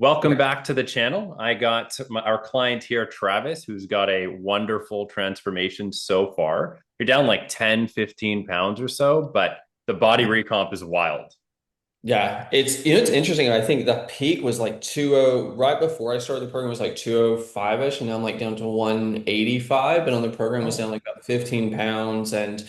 Welcome Yeah. back to the channel. I got our client here, Travis, who's got a wonderful transformation so far. You're down like 10, 15 pounds or so, but the body recomp is wild. Yeah, it's interesting. I think the peak was like 20 right before I started the program was like 205-ish, and now I'm like down to 185, but on the program was Oh, down like about 15 pounds. And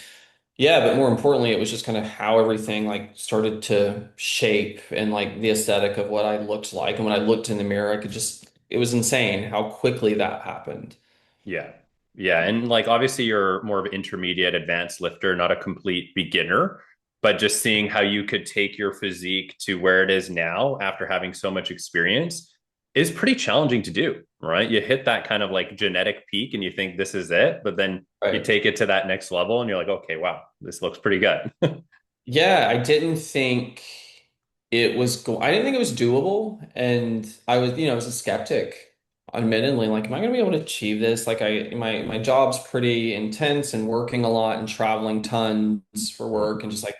yeah, but more importantly, it was just kind of how everything like started to shape and like the aesthetic of what I looked like. And when I looked in the mirror, I could just it was insane how quickly that happened. yeah. Yeah. And like obviously you're more of an intermediate advanced lifter, not a complete beginner, but just seeing how you could take your physique to where it is now after having so much experience is pretty challenging to do, right? You hit that kind of like genetic peak and you think this is it, but then you Right. take it to that next level and you're like, okay, wow, this looks pretty good. Yeah, I didn't think I didn't think it was doable. And I was a skeptic, admittedly. Like, am I gonna be able to achieve this? Like my job's pretty intense and working a lot and traveling tons for work and just like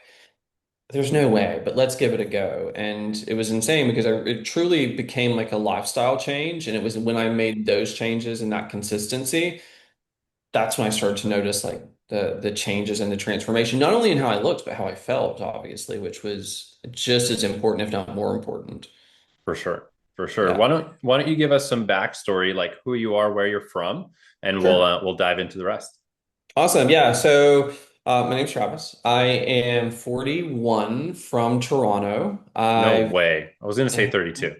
there's no way, but let's give it a go. And it was insane because it truly became like a lifestyle change. And it was when I made those changes and that consistency that's when I started to notice like the changes and the transformation, not only in how I looked, but how I felt, obviously, which was just as important, if not more important. For sure. For sure. Yeah, Why don't you give us some backstory, like who you are, where you're from, and sure. we'll dive into the rest. Awesome. Yeah. So my name's Travis. I am 41 from Toronto. No I've way. I was gonna say 32.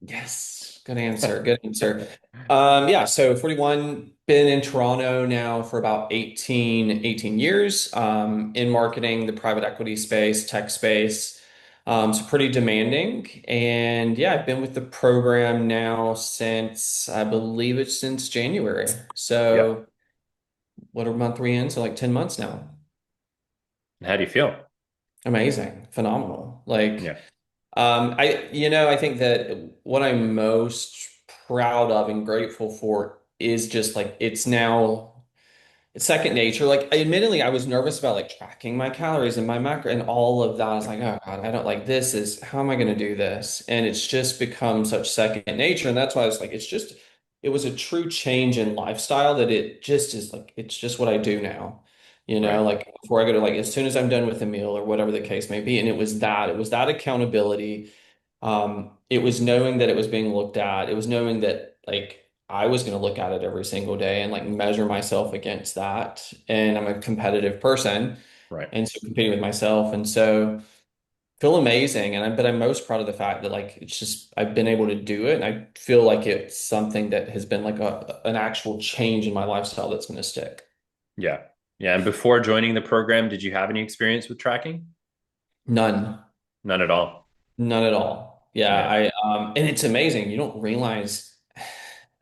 Yes, good answer. Good answer. Yeah, so 41, been in Toronto now for about 18 years, in marketing, the private equity space, tech space. So pretty demanding. And yeah, I've been with the program now since, I believe it's since January. Yeah. So what are month we in? So like 10 months now. How do you feel? Amazing, phenomenal. Like, Yeah. I think that what I'm most proud of and grateful for is just like it's second nature. Like, admittedly, I was nervous about like tracking my calories and my macro and all of that. I was like, oh God, I don't like this is how am I going to do this? And it's just become such second nature. And that's why I was like, it was a true change in lifestyle that it just is like, it's just what I do now. Right. Like before I go to like, as soon as I'm done with the meal or whatever the case may be. And it was that accountability. It was knowing that it was being looked at. It was knowing that like I was going to look at it every single day and like measure myself against that. And I'm a competitive person, Right. and so competing with myself, and so feel amazing. But I'm most proud of the fact that like it's just I've been able to do it, and I feel like it's something that has been like an actual change in my lifestyle that's going to stick. Yeah. Yeah. And before joining the program, did you have any experience with tracking? None, None at all. none at all. Yeah, Yeah. and it's amazing. You don't realize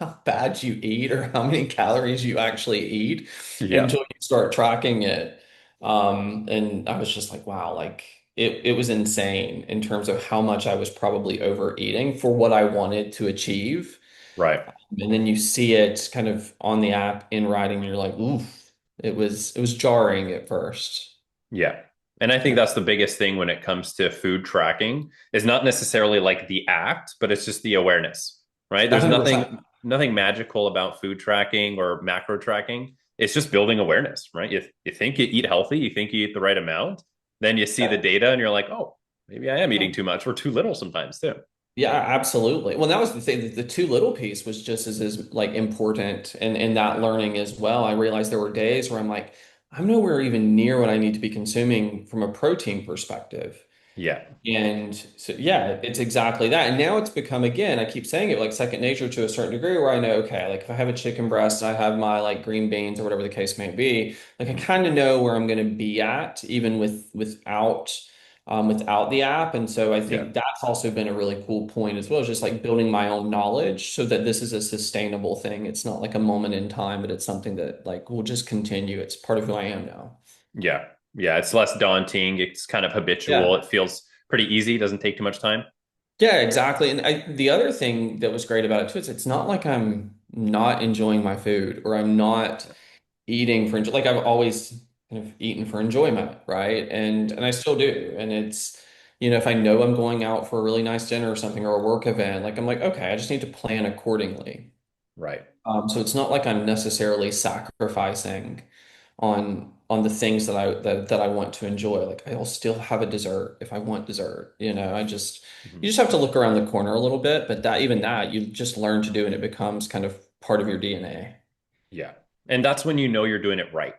how bad you eat or how many calories you actually eat Yeah. until you start tracking it. And I was just like, wow, like it was insane in terms of how much I was probably overeating for what I wanted to achieve. Right. And then you see it kind of on the app in writing, and you're like, oof, it was jarring at first. Yeah. And I think that's the biggest thing when it comes to food tracking is not necessarily like the act, but it's just the awareness, right? There's 100%. nothing magical about food tracking or macro tracking. It's just building awareness, right? You think you eat healthy, you think you eat the right amount, then you see the data and you're like, oh, maybe I am eating too much or too little sometimes too. Yeah, absolutely. Well, that was the thing. The too little piece was just as like important in that learning as well. I realized there were days where I'm like, I'm nowhere even near what I need to be consuming from a protein perspective. Yeah. And so, yeah, it's exactly that. And now it's become, again, I keep saying it like second nature to a certain degree where I know, okay, like if I have a chicken breast, I have my like green beans or whatever the case may be, like I Mhm. kind of know where I'm going to be at, even without the app. And so I Yeah. think that's also been a really cool point as well, just like building my own knowledge so that this is a sustainable thing. It's not like a moment in time, but it's something that like will just continue. It's part of who I am now. Yeah. Yeah. It's less daunting. It's kind of habitual. Yeah. It feels pretty easy. Doesn't take too much time. Yeah, exactly. And the other thing that was great about it too is it's not like I'm not enjoying my food or I'm not eating for like I've always kind of eaten for enjoyment, right? And I still do. And it's If I know I'm going out for a really nice dinner or something or a work event, like I'm like, okay, I just need to plan accordingly. Right. So it's not like I'm necessarily sacrificing on the things that I want to enjoy. Like I'll still have a dessert if I want dessert. Mhm. You just have to look around the corner a little bit, but that even that you just learn to do and it becomes kind of part of your DNA. Yeah. And that's when you know you're doing it right.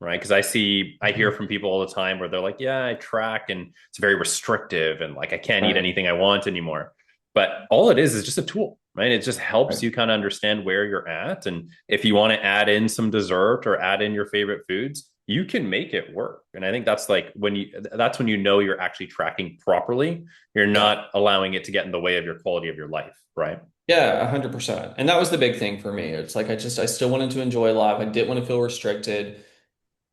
Right. Because I hear from people all the time where they're like, yeah, I track and it's very restrictive and like I can't eat Right. anything I want anymore. But all it is just a tool, right? It just helps Right. you kind of understand where you're at. And if you want to add in some dessert or add in your favorite foods, you can make it work. And I think that's when you know you're actually tracking properly. You're Yeah. not allowing it to get in the way of your quality of your life. Right. Yeah, 100%. And that was the big thing for me. It's like I still wanted to enjoy life. I didn't want to feel restricted.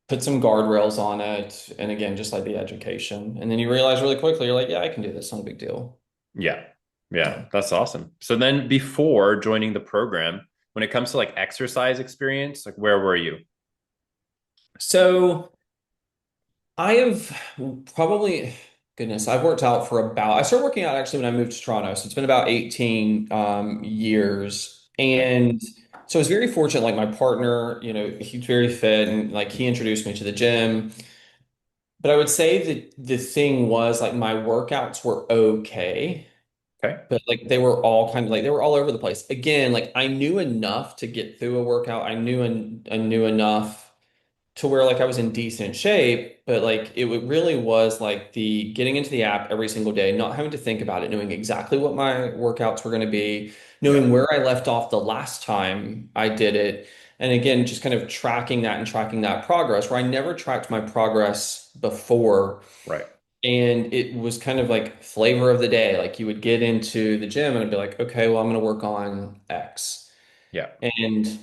Put some guardrails on it. And again, just like the education. And then you realize really quickly, you're like, yeah, I can do this. Not a big deal. Yeah. Yeah. Yeah. That's awesome. So then before joining the program, when it comes to like exercise experience, like where were you? So I have probably, goodness, I've worked out for I started working out actually when I moved to Toronto. So it's been about 18 years. Okay. And so I was very fortunate, like my partner, he's very fit and like he introduced me to the gym. But I would say that the thing was like my workouts were okay. Okay. But like they were all kind of like they were all over the place. Again, like I knew enough to get through a workout. I knew enough to where like I was in decent shape, but like really was like the getting into the app every single day, not having to think about it, knowing exactly what my workouts were going to be, Yeah. knowing where I left off the last time I did it. And again, just kind of tracking that and tracking that progress where I never tracked my progress before. Right. And it was kind of like flavor of the day. Like you would get into the gym and it'd be like, okay, well, I'm going to work on X. Yeah. And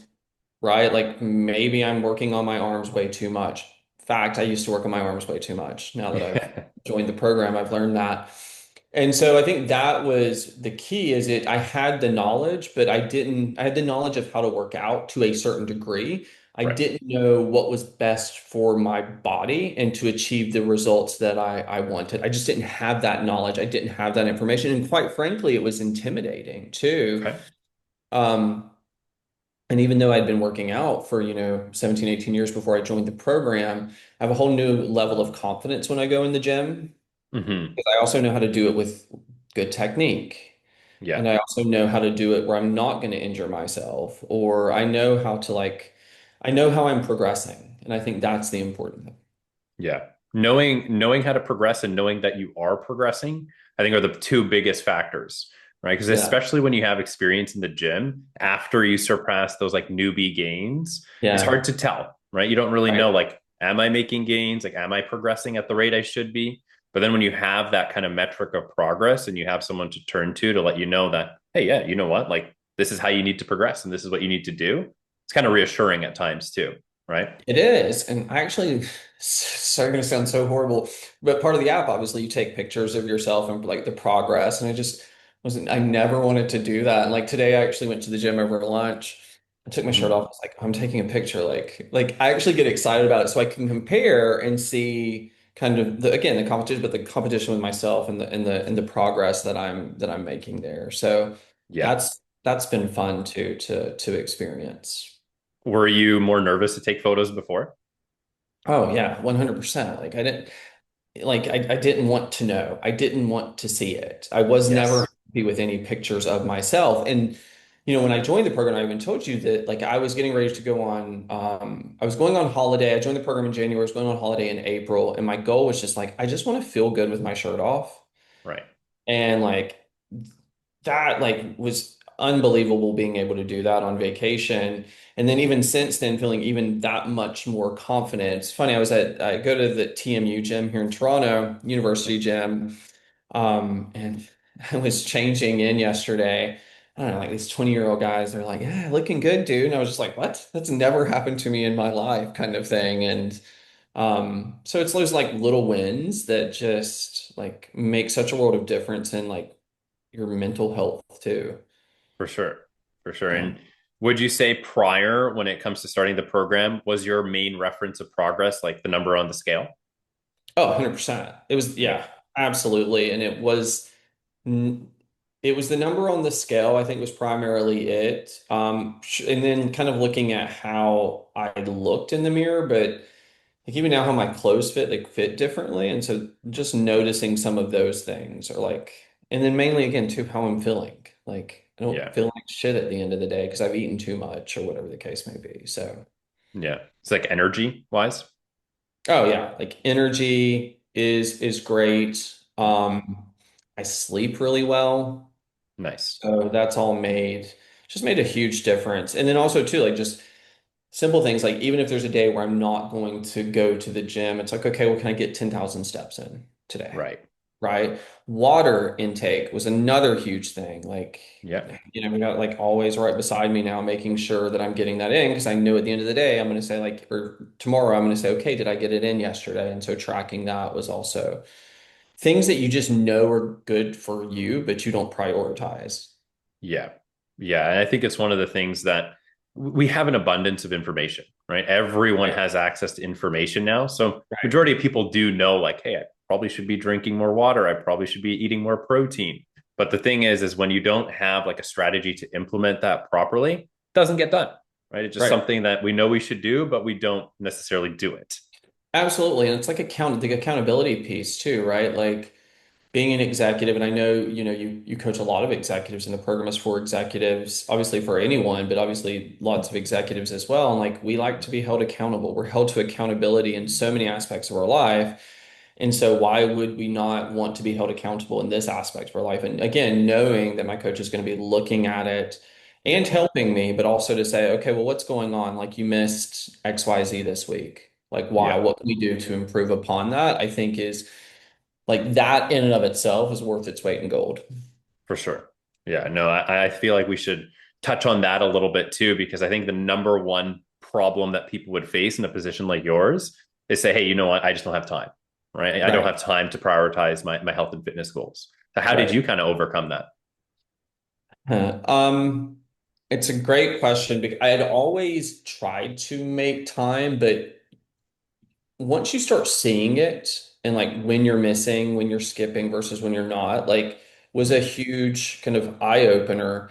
right, like maybe I'm working on my arms way too much. In fact, I used to work on my arms way too much. Now that I've joined the program, I've learned that. And so I think that was the key is I had the knowledge, but I had the knowledge of how to work out to a certain degree. I Right. didn't know what was best for my body and to achieve the results that I wanted. I just didn't have that knowledge. I didn't have that information. And quite frankly, it was intimidating too. Okay. Um, and even though I'd been working out for, 17, 18 years before I joined the program, I have a whole new level of confidence when I go in the gym Hmm. because I also know how to do it with good technique. Yeah. And I also know how to do it where I'm not going to injure myself, or I know how to I know how I'm progressing. And I think that's the important thing. Yeah. Knowing how to progress and knowing that you are progressing, I think are the two biggest factors, right? Because Yeah. especially when you have experience in the gym, after you surpass those like newbie gains, it's Yeah. hard to tell, right? You don't really Right. know like, am I making gains? Like, am I progressing at the rate I should be? But then when you have that kind of metric of progress and you have someone to turn to let you know that, hey, yeah, you know what? Like, this is how you need to progress and this is what you need to do. It's kind of reassuring at times too, right? It is. And actually, sorry, going to sound so horrible, but part of the app, obviously, you take pictures of yourself and like the progress. And I just I never wanted to do that. And like today, I actually went to the gym over lunch. I took my shirt Mhm. off. I was like, I'm taking a picture. Like I actually get excited about it so I can compare and see kind of again, the competition, but the competition with myself and the progress that I'm making there. So Yeah. that's been fun to experience. Were you more nervous to take photos before? Oh yeah, 100%. I didn't want to know. I didn't want to see it. I was never Yes. happy with any pictures of myself. And when I joined the program, I even told you that like I was getting ready to go on I was going on holiday. I joined the program in January, I was going on holiday in April, and my goal was just like I just want to feel good with my shirt off. Right. And like that was unbelievable being able to do that on vacation. And then even since then, feeling even that much more confident. It's funny, I go to the TMU gym here in Toronto, University Gym, and I was changing in yesterday. I don't know, like these 20-year-old guys, they're like, yeah, looking good, dude. And I was just like, what? That's never happened to me in my life, kind of thing. And so it's those like little wins that just like make such a world of difference in like your mental health too. For sure. For sure. Yeah. And would you say prior, when it comes to starting the program, was your main reference of progress like the number on the scale? Oh, 100%. It was, Yeah. yeah, absolutely. And n- it was the number on the scale, I think was primarily it. And then kind of looking at how I looked in the mirror, but like even now how my clothes fit, they fit differently. And so just noticing some of those things are like, and then mainly again too, how I'm feeling. Like I don't Yeah. feel like shit at the end of the day because I've eaten too much or whatever the case may be. So, Yeah. It's like energy wise. oh yeah, like energy is great. I sleep really well. Nice. So that's all just made a huge difference. And then also too, like just simple things like even if there's a day where I'm not going to go to the gym, it's like, okay, well, can I get 10,000 steps in today? Right. Right? Water intake was another huge thing. Like, Yeah. we got like always right beside me now, making sure that I'm getting that in because I know at the end of the day, I'm going to say like, or tomorrow, I'm going to say, okay, did I get it in yesterday? And so tracking that was also things that you just know are good for you, but you don't prioritize. Yeah. Yeah. And I think it's one of the things that we have an abundance of information, right? Everyone Right. has access to information now. So Right. majority of people do know like, hey, I probably should be drinking more water. I probably should be eating more protein. But the thing is when you don't have like a strategy to implement that properly, it doesn't get done, right? It's just Right. something that we know we should do, but we don't necessarily do it. Absolutely. And it's like the accountability piece too, right? Like being an executive, and I know, you coach a lot of executives and the program is for executives, obviously for anyone, but obviously lots of executives as well. And like we like to be held accountable. We're held to accountability in so many aspects of our life. And so why would we not want to be held accountable in this aspect of our life? And again, knowing that my coach is going to be looking at it Yeah. and helping me, but also to say, okay, well, what's going on? Like you missed XYZ this week. Like why? Yeah. What can we do to improve upon that? I think is like that in and of itself is worth its weight in gold. For sure. Yeah, no, I feel like we should touch on that a little bit too, because I think the number one problem that people would face in a position like yours is say, hey, you know what? I just don't have time, right? I don't Right. have time to prioritize my health and fitness goals. So how did Right. you kind of overcome that? Huh. It's a great question because I had always tried to make time, but once you start seeing it and like when you're missing, when you're skipping versus when you're not, like was a huge kind of eye opener.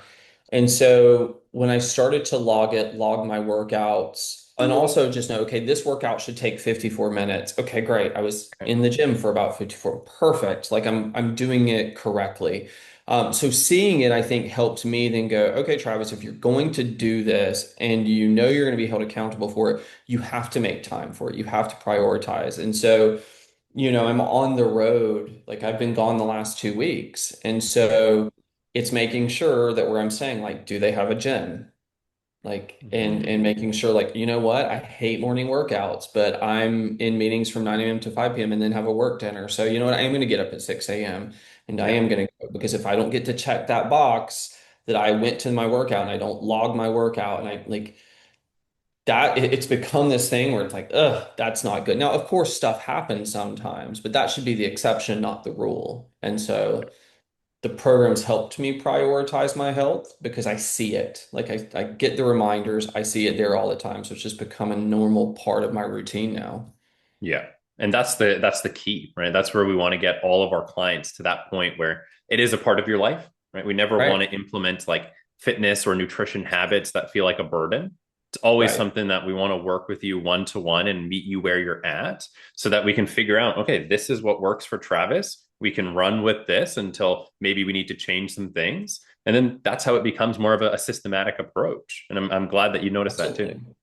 And so when I started to log my workouts, and also just know, okay, this workout should take 54 minutes. Okay, great. I was Okay. in the gym for about 54. Perfect. Like I'm doing it correctly. So seeing it, I think, helped me then go, okay, Travis, if you're going to do this and you know you're going to be held accountable for it, you have to make time for it. You have to prioritize. And so, I'm on the road, like I've been gone the last 2 weeks. And so it's making sure that where I'm staying, like, do they have a gym? Like, and Mhm. making sure, like, you know what? I hate morning workouts, but I'm in meetings from 9 a.m. to 5 p.m. and then have a work dinner. So, you know what? I am going to get up at 6 a.m. and I Yeah, am going to go because if I don't get to check that box that I went to my workout and I don't log my workout and I like, it's become this thing where it's like, ugh, that's not good. Now, of course, stuff happens sometimes, but that should be the exception, not the rule. And so the programs helped me prioritize my health because I see it. Like I get the reminders, I see it there all the time. So it's just become a normal part of my routine now. yeah. And that's the key, right? That's where we want to get all of our clients to that point where it is a part of your life, right? We never want Right. to implement like fitness or nutrition habits that feel like a burden. It's always Right. something that we want to work with you one to one and meet you where you're at so that we can figure out, okay, this is what works for Travis. We can run with this until maybe we need to change some things. And then that's how it becomes more of a systematic approach. And I'm glad that you noticed that too. Absolutely.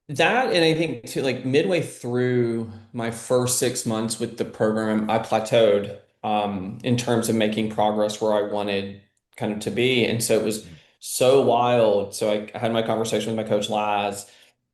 That and I think too, like midway through my first 6 months with the program, I plateaued in terms of making progress where I wanted kind of to be. And so it was so wild. So I had my conversation with my coach Laz.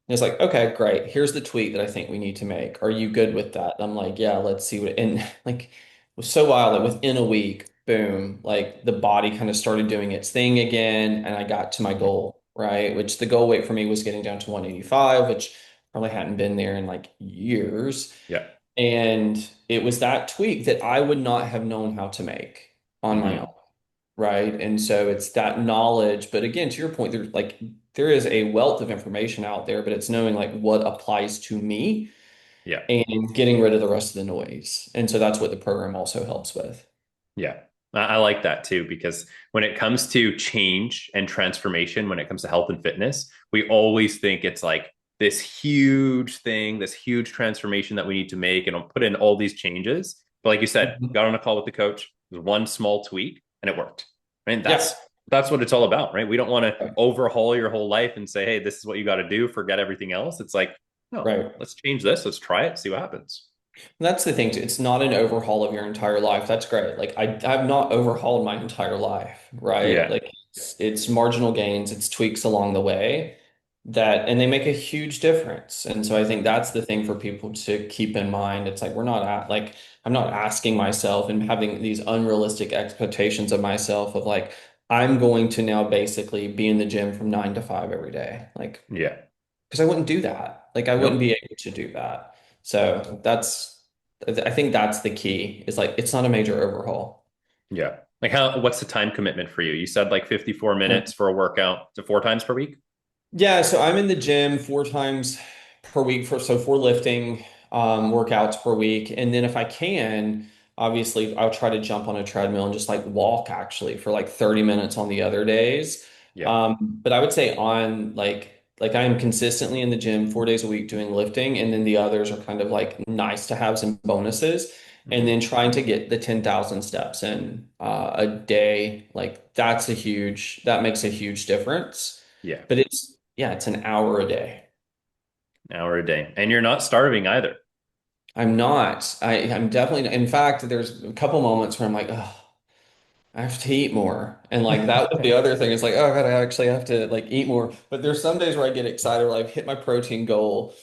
And it's like, okay, great. Here's the tweak that I think we need to make. Are you good with that? I'm like, yeah, let's see what. And like, it was so wild that within a week, boom, like the body kind of started doing its thing again, and I got to my goal, right? Which the goal weight for me was getting down to 185, which probably hadn't been there in like years. Yeah. And it was that tweak that I would not have known how to make on my own. Hmm. Right. And so it's that knowledge. But again, to your point, there is a wealth of information out there, but it's knowing like what applies to me. Yeah. and getting rid of the rest of the noise. And so that's what the program also helps with. Yeah. I like that too, because when it comes to change and transformation, when it comes to health and fitness, we always think it's like this huge thing, this huge transformation that we need to make and I'll put in all these changes. But like you said, Mhm. got on a call with the coach, it was one small tweak and it worked. Right. Yeah. That's what it's all about, right? We don't want to Right. overhaul your whole life and say, hey, this is what you got to do, forget everything else. It's like, no, Right. let's change this, let's try it, see what happens. That's the thing too. It's not an overhaul of your entire life. That's great. Like I've not overhauled my entire life, right? Yeah. Like it's marginal gains, it's tweaks along the way that, and they make a huge difference. And so I think that's the thing for people to keep in mind. It's like we're not at like I'm not asking myself and having these unrealistic expectations of myself of like I'm going to now basically be in the gym from 9 to 5 every day. Like Yeah. because I wouldn't do that. Like I wouldn't be Nope. able to do that. So I think that's the key is like it's not a major overhaul. Yeah. Like what's the time commitment for you? You said like 54 minutes for a workout to 4 times per week? Yeah, so I'm in the gym 4 times per week for lifting workouts per week. And then if I can, obviously I'll try to jump on a treadmill and just like walk actually for like 30 minutes on the other days. Yeah. But I would say on like I am consistently in the gym 4 days a week doing lifting, and then the others are kind of like nice to have some bonuses. And Hmm. then trying to get the 10,000 steps in a day, like that makes a huge difference. Yeah. But it's an hour a day. An hour a day. And you're not starving either. I'm not. I'm definitely, in fact, there's a couple moments where I'm like, oh, I have to eat more. And like that was the other thing. It's like, oh God, I actually have to like eat more. But there's some days where I get excited where I've hit my protein goal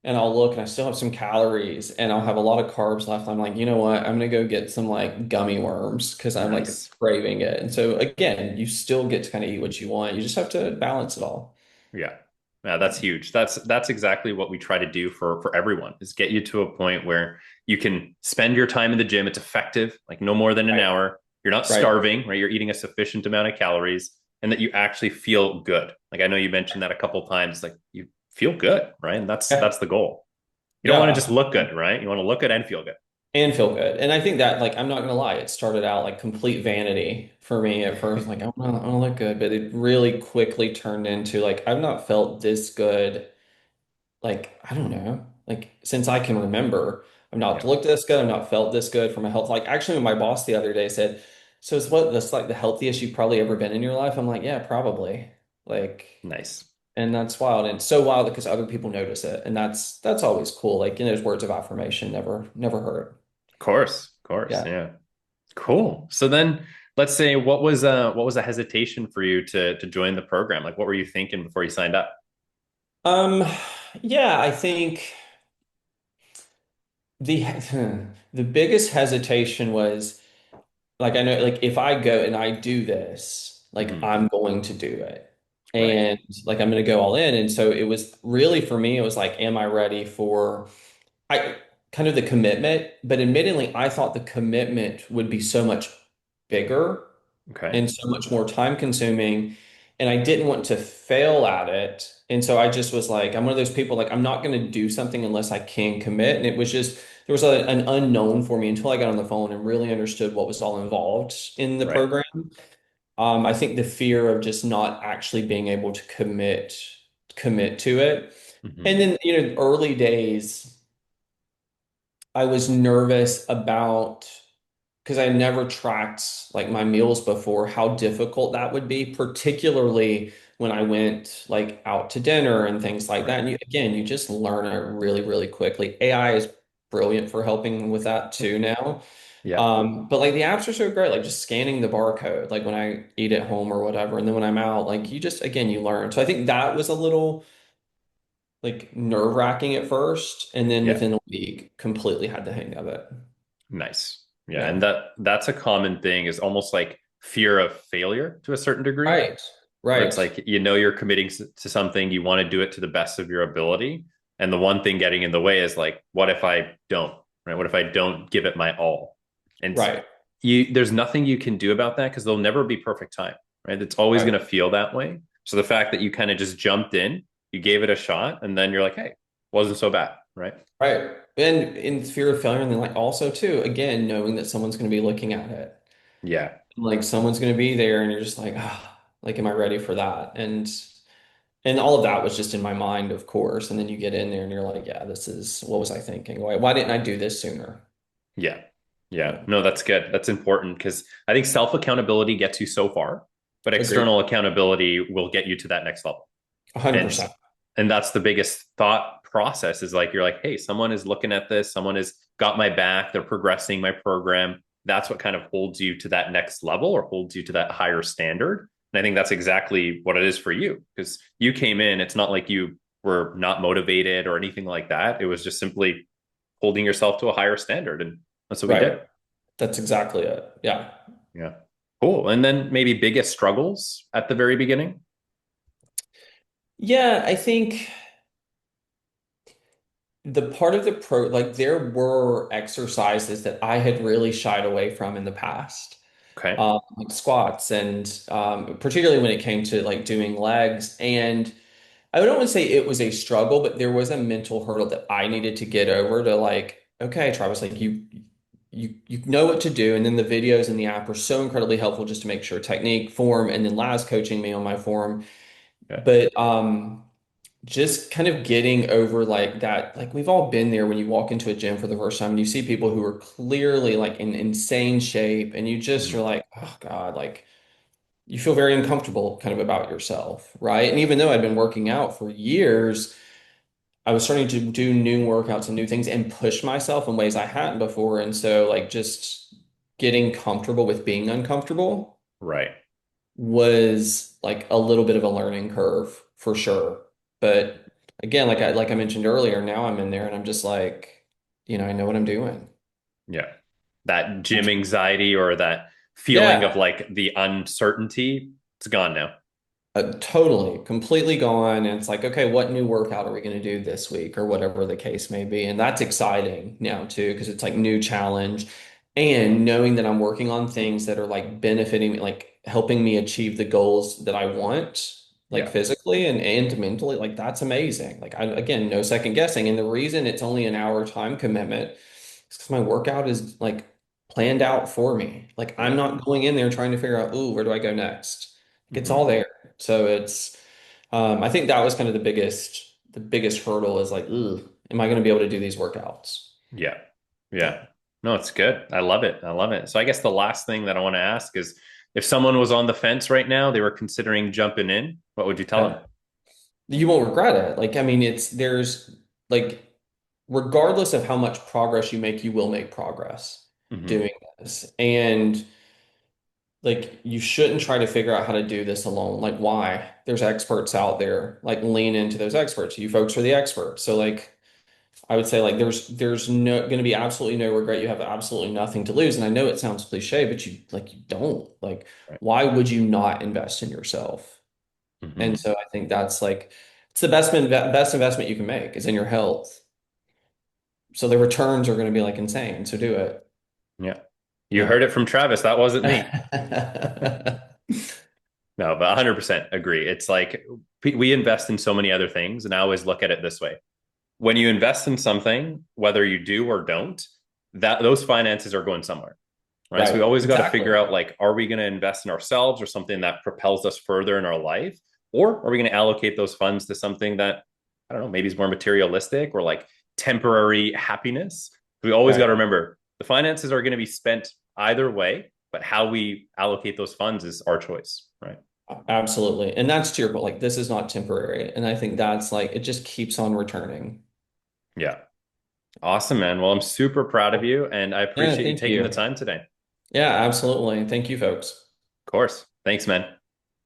and I'll look and I still have some calories and I'll have a lot of carbs left. I'm like, you know what? I'm gonna go get some like gummy worms because I'm like Nice. craving it. And so again, you still get to kind of eat what you want. You just have to balance it all. Yeah. Yeah, that's huge. That's exactly what we try to do for everyone is get you to a point where you can spend your time in the gym. It's effective, like no more than an Right. hour. You're not Right. starving, right? You're eating a sufficient amount of calories and that you actually feel good. Like I know you mentioned that a couple times, like you feel good, right? And Yeah. that's the goal. You don't want to just Yeah. look good, right? You want to look good and feel good. And feel good. And I think that, like, I'm not gonna lie, it started out like complete vanity for me at first. Like, I wanna look good, but it really quickly turned into like I've not felt this good. Like, I don't know, like since I can remember, I've not Yeah. looked this good. I've not felt this good for my health. Like, actually, my boss the other day said, "So is what this like the healthiest you've probably ever been in your life?" I'm like, "Yeah, probably." Like, Nice. and that's wild. And it's so wild because other people notice it, and that's always cool. Like, those words of affirmation never hurt. Of course. Of course. Yeah. Yeah. Cool. So then let's say what was a hesitation for you to join the program? Like what were you thinking before you signed up? Um, yeah, I think the the biggest hesitation was like I know like if I go and I do this, like Hmm. I'm going to do it. Right. And like I'm going to go all in. And so it was really for me, it was like, am I ready for I kind of the commitment? But admittedly, I thought the commitment would be so much bigger Okay. and so much more time consuming. And I didn't want to fail at it. And so I just was like, I'm one of those people like I'm not going to do something unless I can commit. And it was just there was an unknown for me until I got on the phone and really understood what was all involved in the Right. program. I think the fear of just not actually being able to commit to it. And Hmm. then, early days, I was nervous about because I never tracked like my meals before, how difficult that would be, particularly when I went like out to dinner and things like that. Right. And you just learn it really, really quickly. AI is brilliant for helping with that too now. Yeah. But like the apps are so great, like just scanning the barcode, like when I eat at home or whatever. And then when I'm out, like you just, again, you learn. So I think that was a little like nerve-wracking at first. And then Yeah. within a week, completely had the hang of it. Nice. Yeah. And Yeah. that's a common thing is almost like fear of failure to a certain degree, Right. where it's Right. like you're committing to something, you want to do it to the best of your ability. And the one thing getting in the way is like, what if I don't? Right? What if I don't give it my all? And Right. there's nothing you can do about that because there'll never be perfect time, right? It's always Right. going to feel that way. So the fact that you kind of just jumped in, you gave it a shot, and then you're like, hey, wasn't so bad, right? Right. and in fear of failure, and then like also too, again, knowing that someone's going to be looking at it. Yeah. Like someone's going to be there and you're just like, ah, like, am I ready for that? And all of that was just in my mind, of course. And then you get in there and you're like, yeah, this is, what was I thinking? Why didn't I do this sooner? Yeah. Yeah. Yeah. No, that's good. That's important because I think self accountability gets you so far, but Agreed. external accountability will get you to that next level. And 100%. that's the biggest thought process is like you're like, hey, someone is looking at this, someone has got my back, they're progressing my program. That's what kind of holds you to that next level or holds you to that higher standard. And I think that's exactly what it is for you because you came in, it's not like you were not motivated or anything like that. It was just simply holding yourself to a higher standard. And that's what we Right. did. That's exactly it. Yeah. Yeah. Cool. And then maybe biggest struggles at the very beginning. Yeah, I think the part of the like there were exercises that I had really shied away from in the past. Okay. Like squats and particularly when it came to like doing legs. And I don't want to say it was a struggle, but there was a mental hurdle that I needed to get over to like, okay, Travis, like you know what to do. And then the videos in the app are so incredibly helpful just to make sure technique, form, and then Laz coaching me on my form. Yeah. But just kind of getting over like that, like we've all been there when you walk into a gym for the first time and you see people who are clearly like in insane shape and you just Mhm. are like, oh God, like you feel very uncomfortable kind of about yourself, right? And even though I'd been working out for years, I was starting to do new workouts and new things and push myself in ways I hadn't before. And so like just getting comfortable with being uncomfortable Right. was like a little bit of a learning curve for sure. But again, like I mentioned earlier, now I'm in there and I'm just like, I know what I'm doing. Yeah. That gym anxiety or that feeling of Yeah, like the uncertainty, it's gone now. totally, completely gone. And it's like, okay, what new workout are we going to do this week or whatever the case may be? And that's exciting now too, because it's like new challenge and knowing that I'm working on things that are like benefiting me, like helping me achieve the goals that I want, like Yeah. physically and mentally, like that's amazing. Like again, no second guessing. And the reason it's only an hour time commitment is because my workout is like planned out for me. Like I'm Yeah. not going in there trying to figure out, ooh, where do I go next? It's all Hmm. there. So it's I think that was kind of the biggest hurdle is like, ugh, am I going to be able to do these workouts? Yeah. Yeah. Yeah. No, it's good. I love it. I love it. So I guess the last thing that I want to ask is if someone was on the fence right now, they were considering jumping in, what would you tell them? Yeah. You won't regret it. Like, I mean, there's like, regardless of how much progress you make, you will make progress Hmm. doing this. And like, you shouldn't try to figure out how to do this alone. Like, why? There's experts out there. Like, lean into those experts. You folks are the experts. So, like, I would say like there's no going to be absolutely no regret. You have absolutely nothing to lose. And I know it sounds cliche, but you don't. Like, Right. why would you not invest in yourself? And Hmm. so I think that's like it's the best investment you can make is in your health. So the returns are going to be like insane. So do it. Yeah. You Yeah. heard it from Travis. That wasn't me. No, but 100% agree. It's like we invest in so many other things. And I always look at it this way. When you invest in something, whether you do or don't, that those finances are going somewhere. Right. So we Right. always got to Exactly. figure out like, are we going to invest in ourselves or something that propels us further in our life? Or are we going to allocate those funds to something that, I don't know, maybe is more materialistic or like temporary happiness? We always got Right. to remember the finances are going to be spent either way, but how we allocate those funds is our choice. Right. Absolutely. And that's to your point. Like this is not temporary. And I think that's like it just keeps on returning. Yeah. Awesome, man. Well, I'm super proud of you and I Yeah, appreciate you thank taking the you. time today. Yeah, absolutely. Thank you, folks. Of course. Thanks, man.